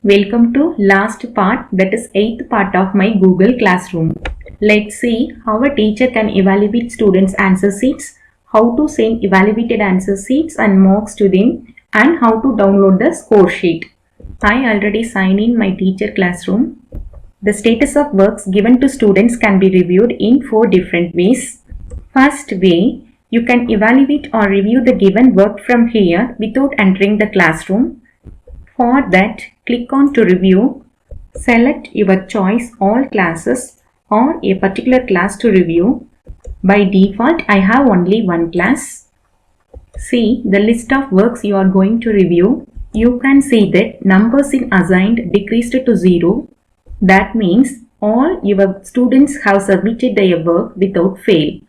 Welcome to last part, that is 8th part of my Google Classroom. Let's see how a teacher can evaluate students' answer sheets, how to send evaluated answer sheets and marks to them, and how to download the score sheet. I already signed in my teacher classroom. The status of works given to students can be reviewed in 4 different ways. First way, you can evaluate or review the given work from here without entering the classroom. For that, click on to review, select your choice all classes or a particular class to review. By default, I have only one class. See the list of works you are going to review. You can see that numbers in assigned decreased to 0. That means all your students have submitted their work without fail.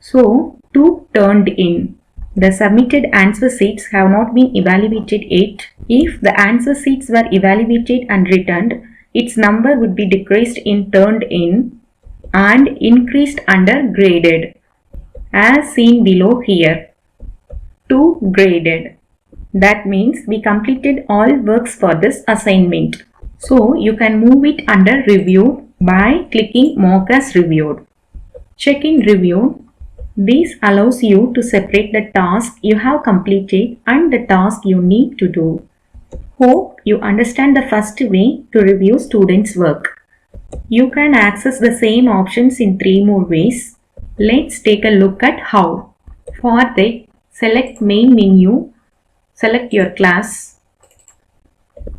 So, 2 turned in. The submitted answer sheets have not been evaluated yet. If the answer sheets were evaluated and returned, its number would be decreased in turned in and increased under graded, as seen below here. 2 graded. That means we completed all works for this assignment. So you can move it under review by clicking mark as reviewed. Check in review. This allows you to separate the task you have completed and the task you need to do. Hope you understand the first way to review students' work. You can access the same options in 3 more ways. Let's take a look at how. For that, select main menu, select your class.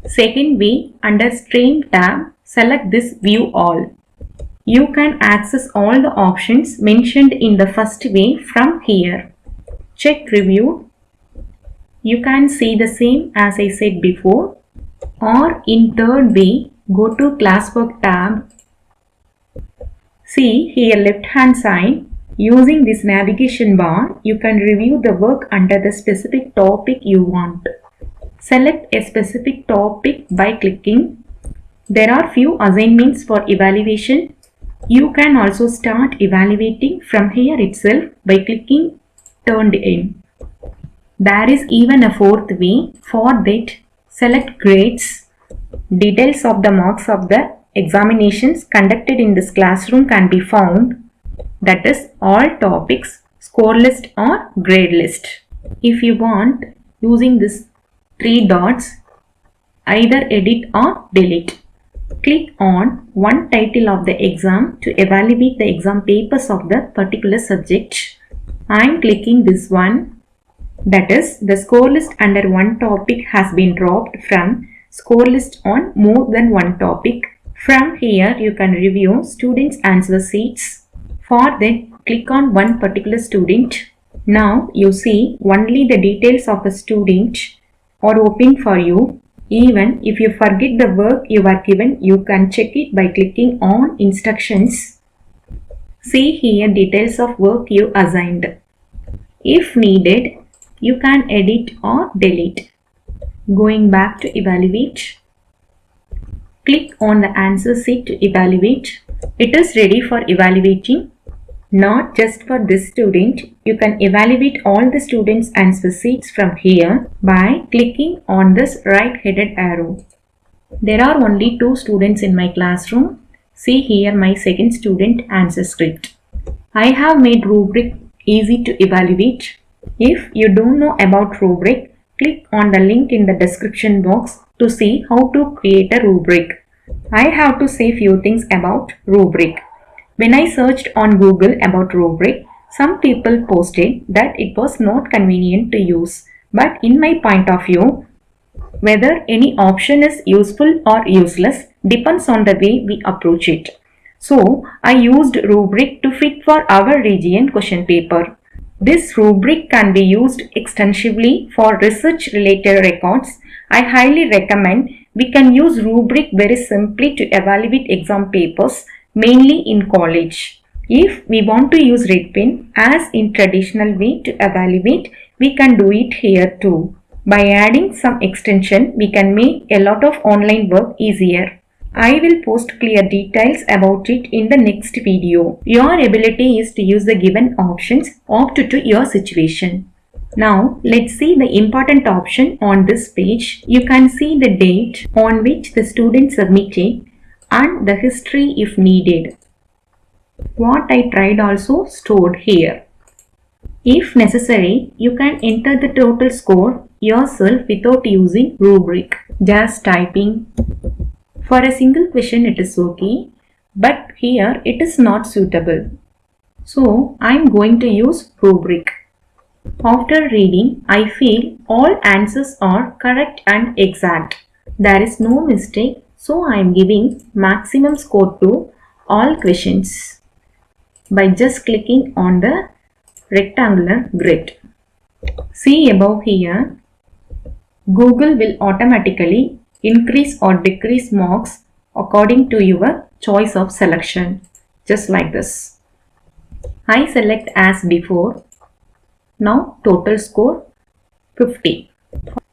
Second way, under stream tab, select this view all. You can access all the options mentioned in the first way from here. Check review. You can see the same as I said before. Or in third way, go to classwork tab. See here left hand side. Using this navigation bar, you can review the work under the specific topic you want. Select a specific topic by clicking. There are few assignments for evaluation. You can also start evaluating from here itself by clicking turned in. There is even a fourth way. For that, select grades. Details of the marks of the examinations conducted in this classroom can be found. That is all topics, score list or grade list. If you want, using this 3 dots, either edit or delete. Click on one title of the exam to evaluate the exam papers of the particular subject. I am clicking this one. That is, the score list under one topic has been dropped from score list on more than one topic. From here, you can review students' answer sheets. For that, click on one particular student. Now you see only the details of a student are open for you. Even if you forget the work you are given, you can check it by clicking on instructions. See here details of work you assigned. If needed, you can edit or delete. Going back to evaluate. Click on the answer sheet to evaluate. It is ready for evaluating. Not just for this student, you can evaluate all the students' answer sheets from here by clicking on this right-headed arrow. There are only 2 students in my classroom. See here my second student answer script. I have made rubric easy to evaluate. If you don't know about rubric, click on the link in the description box to see how to create a rubric. I have to say few things about rubric. When I searched on Google about rubric, some people posted that it was not convenient to use. But in my point of view, whether any option is useful or useless depends on the way we approach it. So, I used rubric to fit for our region question paper. This rubric can be used extensively for research related records. I highly recommend we can use rubric very simply to evaluate exam papers, mainly in college. If we want to use red pen as in traditional way to evaluate, we can do it here too. By adding some extension, we can make a lot of online work easier. I will post clear details about it in the next video. Your ability is to use the given options opt to your situation. Now let's see the important option on this page. You can see the date on which the student submitted and the history if needed. What I tried also stored here. If necessary, you can enter the total score yourself without using rubric. Just typing. For a single question it is okay, but here it is not suitable. So I am going to use rubric. After reading, I feel all answers are correct and exact. There is no mistake, so I am giving maximum score to all questions by just clicking on the rectangular grid. See above here, Google will automatically increase or decrease marks according to your choice of selection, just like this. I select as before. Now total score 50.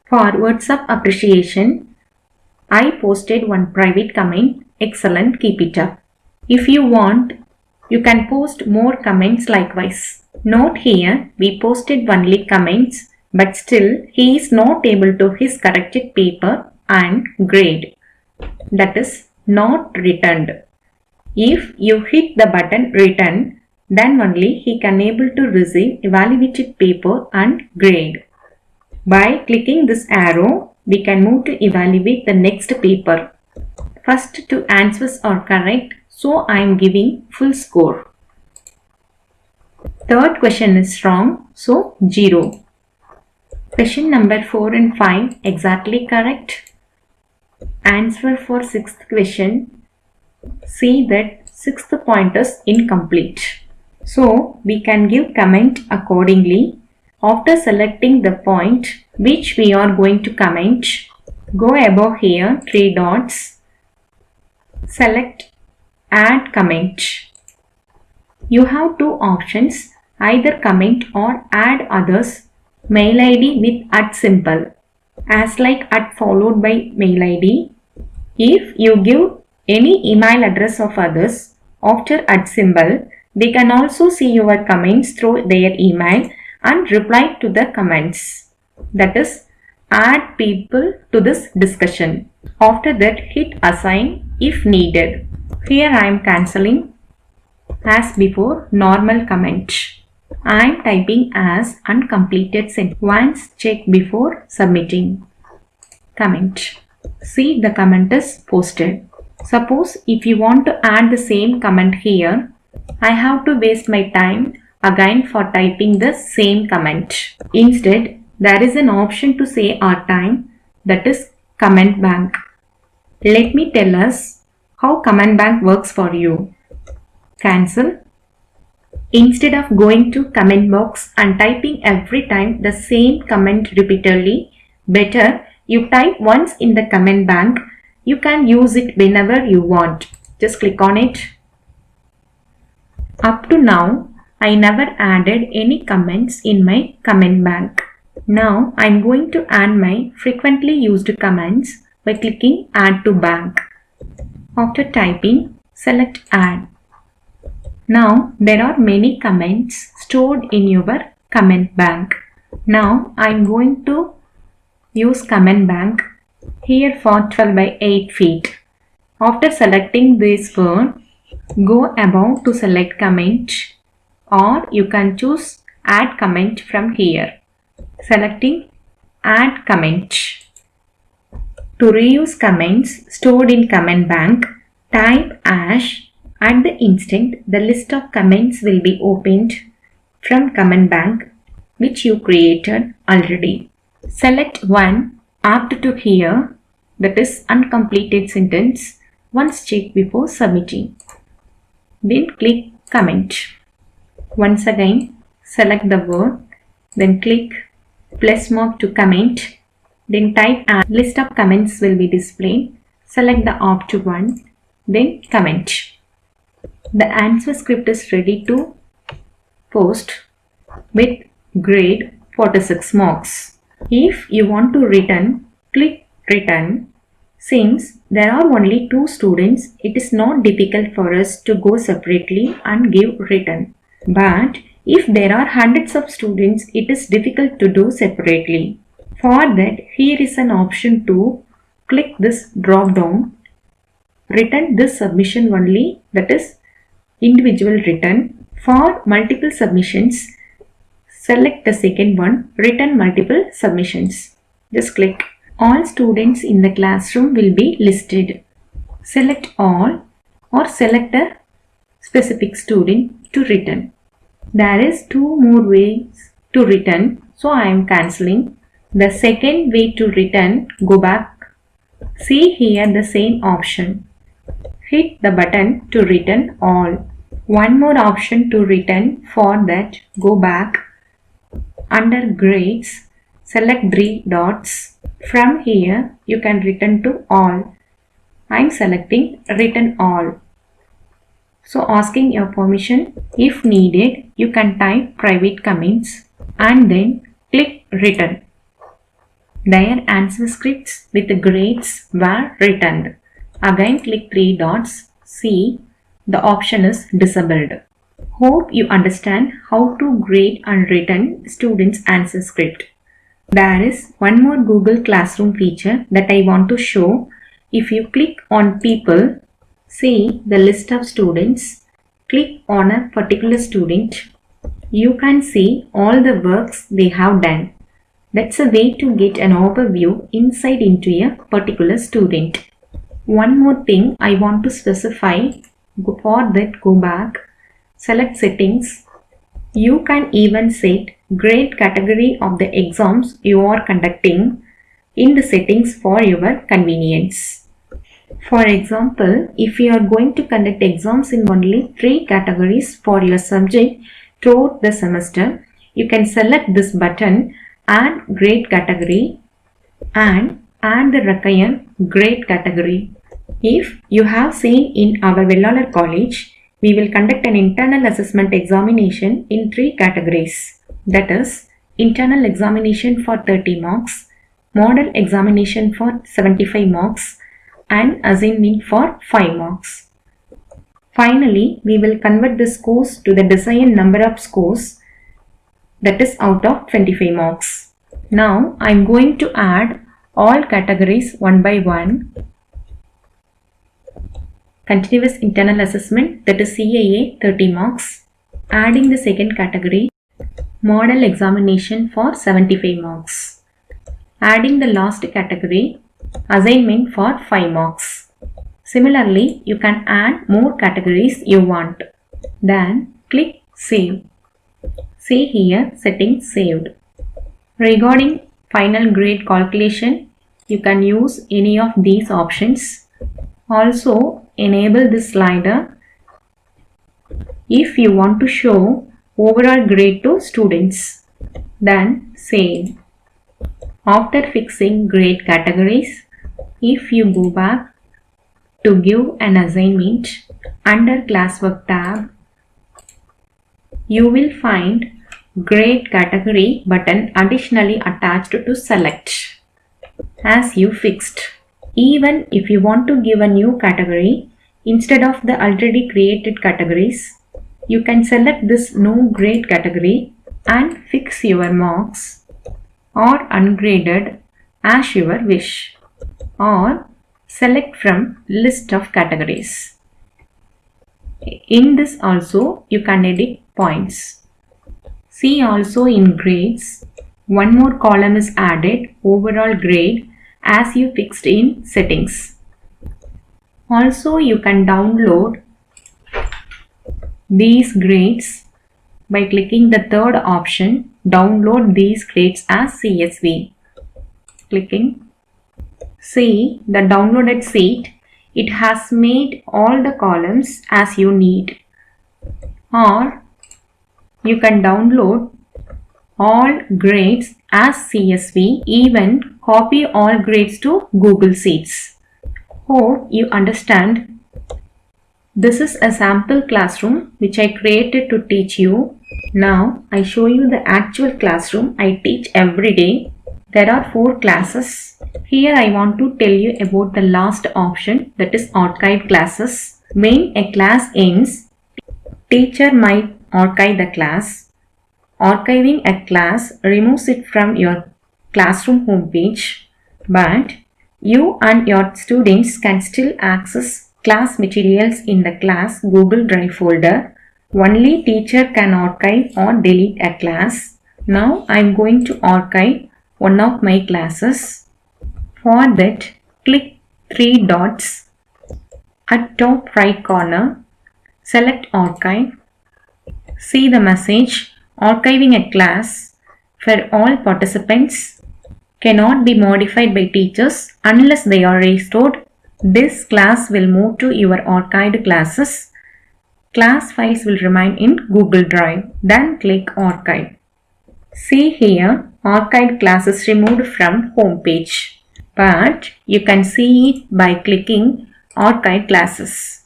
For words of appreciation, I posted one private comment, excellent, keep it up. If you want, you can post more comments likewise. Note here, we posted only comments, but still he is not able to his corrected paper and grade. That is not returned. If you hit the button return, then only he can able to receive evaluated paper and grade. By clicking this arrow, we can move to evaluate the next paper. First two answers are correct, so I am giving full score. Third question is wrong, so 0. Question number 4 and 5 exactly correct. Answer for sixth question. See that sixth point is incomplete. So we can give comment accordingly. After selecting the point which we are going to comment, go above here 3 dots, select add comment. You have two options, either comment or add others mail ID with @ symbol, as like @ followed by mail ID. If you give any email address of others after @ symbol, they can also see your comments through their email and reply to the comments. That is, add people to this discussion. After that, hit assign if needed. Here I am cancelling as before normal comment. I am typing as uncompleted sentence. Once check before submitting. Comment. See, the comment is posted. Suppose if you want to add the same comment here, I have to waste my time again for typing the same comment. Instead, there is an option to save our time, that is comment bank. Let me tell us how comment bank works for you. Cancel. Instead of going to comment box and typing every time the same comment repeatedly, better you type once in the comment bank. You can use it whenever you want. Just click on it. Up to now, I never added any comments in my comment bank. Now I am going to add my frequently used comments by clicking add to bank. After typing, select add. Now there are many comments stored in your comment bank. Now I am going to use comment bank here for 12 by 8 feet. After selecting this word, go above to select comment, or you can choose add comment from here. Selecting add comment. To reuse comments stored in comment bank, type # at the instant the list of comments will be opened from comment bank which you created already. Select one apt to here, that is uncompleted sentence. Once check before submitting. Then click comment. Once again select the word, then click plus mark to comment, then type and list of comments will be displayed. Select the opt one, then comment. The answer script is ready to post with grade 46 marks. If you want to return, click return. Since there are only 2 students, it is not difficult for us to go separately and give return. But If there are hundreds of students, it is difficult to do separately. For that, here is an option to click this drop down, return this submission only, that is individual return. For multiple submissions, select the second one, return multiple submissions. Just click. All students in the classroom will be listed. Select all or select a specific student to return. There is two more ways to return, so I am cancelling. The second way to return, go back. See here the same option. Hit the button to return all. One more option to return. For that, go back. Under grades, select 3 dots. From here, you can return to all. I am selecting return all. So asking your permission. If needed, you can type private comments and then click return. Their answer scripts with the grades were returned. Again click 3 dots. See, the option is disabled. Hope you understand how to grade and return students' answer script. There is one more Google Classroom feature that I want to show. If you click on people, see the list of students, click on a particular student, you can see all the works they have done. That's a way to get an overview inside into a particular student. One more thing I want to specify. For that, go back, select settings. You can even set grade category of the exams you are conducting in the settings for your convenience. For example, if you are going to conduct exams in only 3 categories for your subject throughout the semester, you can select this button, add grade category, and add the required grade category. If you have seen in our Vellalar College, we will conduct an internal assessment examination in 3 categories. That is, internal examination for 30 marks, model examination for 75 marks, and assignment for 5 marks. Finally, we will convert the scores to the desired number of scores, that is out of 25 marks. Now I am going to add all categories one by one. Continuous internal assessment, that is CIA 30 marks. Adding the second category, model examination for 75 marks. Adding the last category, assignment for 5 marks. Similarly, you can add more categories you want. Then click Save. See here settings saved. Regarding final grade calculation, you can use any of these options. Also enable this slider if you want to show overall grade to students. Then save. After fixing grade categories, if you go back to give an assignment, under classwork tab, you will find grade category button additionally attached to select as you fixed. Even if you want to give a new category instead of the already created categories, you can select this no grade category and fix your marks or ungraded as your wish, or select from list of categories. In this also you can edit points. See also in grades, one more column is added, overall grade, as you fixed in settings. Also you can download these grades by clicking the third option, download these grades as CSV. Clicking. See the downloaded sheet, it has made all the columns as you need. Or you can download all grades as CSV, even copy all grades to Google Sheets. Hope you understand. This is a sample classroom which I created to teach you. Now I show you the actual classroom I teach every day. There are 4 classes. Here I want to tell you about the last option, that is archive classes. When a class ends, teacher might archive the class. archiving a class removes it from your classroom homepage, but you and your students can still access class materials in the class Google Drive folder. Only teacher can archive or delete a class. Now I am going to archive one of my classes. For that, click three dots at top right corner. Select Archive. See the message, archiving a class for all participants cannot be modified by teachers unless they are restored. This class will move to your archived classes. Class files will remain in Google Drive. Then click Archive. See here, archived classes removed from homepage. But you can see it by clicking Archive Classes.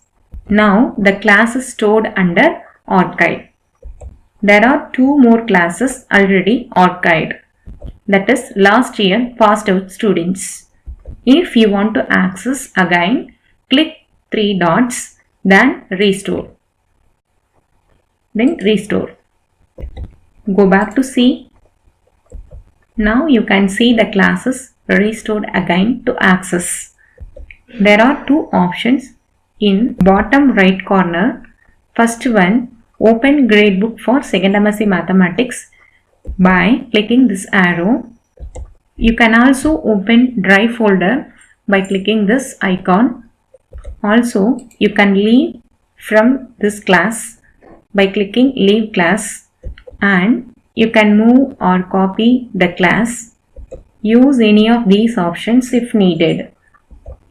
Now the class is stored under Archive. There are two more classes already archived. That is last year passed out students. If you want to access again, click three dots, then Restore. Then Restore. Go back to C. Now you can see the classes restored again to access. There are two options in bottom right corner. First one, open gradebook for 2nd MSc Mathematics by clicking this arrow. You can also open Drive folder by clicking this icon. Also, you can leave from this class by clicking Leave Class, and you can move or copy the class. Use any of these options if needed.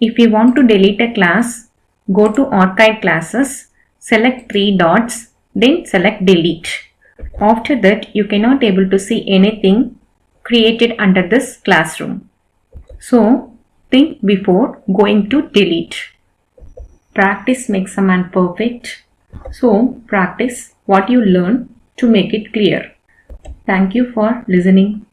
If you want to delete a class, go to Archive Classes, select three dots, then select Delete. After that, you cannot able to see anything created under this classroom. So, think before going to delete. Practice makes a man perfect. So, practice what you learn to make it clear. Thank you for listening.